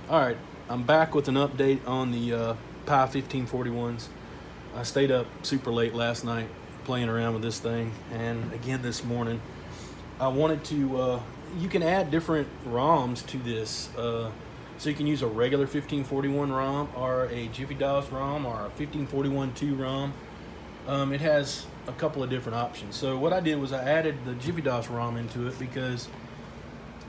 Alright, I'm back with an update on the Pi1541s. I stayed up super late last night playing around with this thing, and again this morning. I wanted to, you can add different ROMs to this. So you can use a regular 1541 ROM or a Jiffy DOS ROM or a 1541-2 ROM. It has a couple of different options. So what I did was I added the Jiffy DOS ROM into it because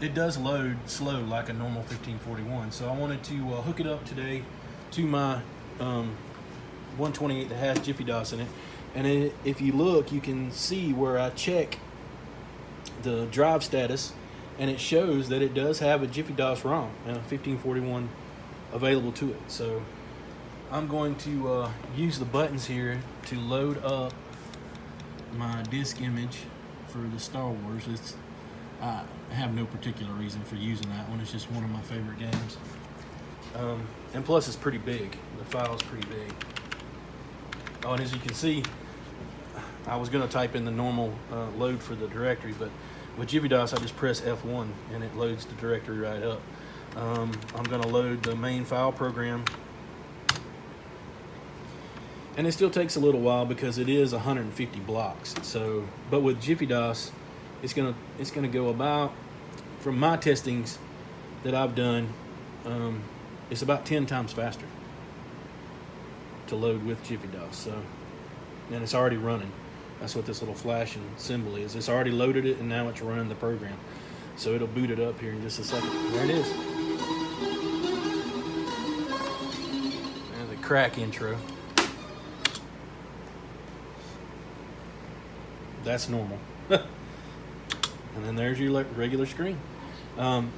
it does load slow like a normal 1541. So I wanted to hook it up today to my 128 that has Jiffy DOS in it. And if you look, you can see where I check the drive status, and it shows that it does have a Jiffy DOS ROM and a 1541 available to it. So I'm going to use the buttons here to load up my disk image for the Star Wars. I have no particular reason for using that one. It's just one of my favorite games. And plus it's pretty big. The file's pretty big. Oh, and as you can see, I was going to type in the normal load for the directory, but with Jiffy DOS I just press F1 and it loads the directory right up. I'm going to load the main file program, and it still takes a little while because it is 150 blocks. So, but with Jiffy DOS, it's gonna go about, from my testings that I've done, it's about 10 times faster to load with Jiffy DOS. So, and it's already running. That's what this little flashing symbol is. It's already loaded it, and now it's running the program. So it'll boot it up here in just a second. There it is. And the crack intro. That's normal. And then there's your regular screen. And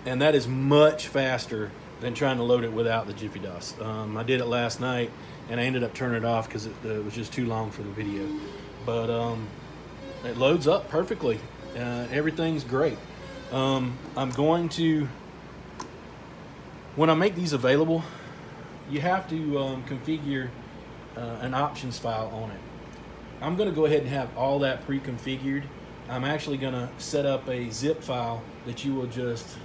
that is much faster than trying to load it without the Jiffy DOS. I did it last night, and I ended up turning it off because it was just too long for the video. But it loads up perfectly. Everything's great. I'm going to, when I make these available, you have to configure an options file on it. I'm going to go ahead and have all that pre-configured. I'm actually going to set up a zip file that you will just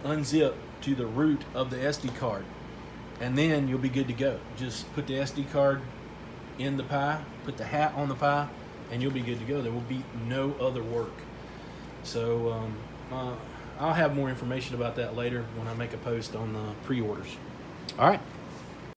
unzip to the root of the SD card, and then you'll be good to go. Just put the SD card in the Pi, put the hat on the Pi, and you'll be good to go. There will be no other work. So I'll have more information about that later when I make a post on the pre-orders. All right.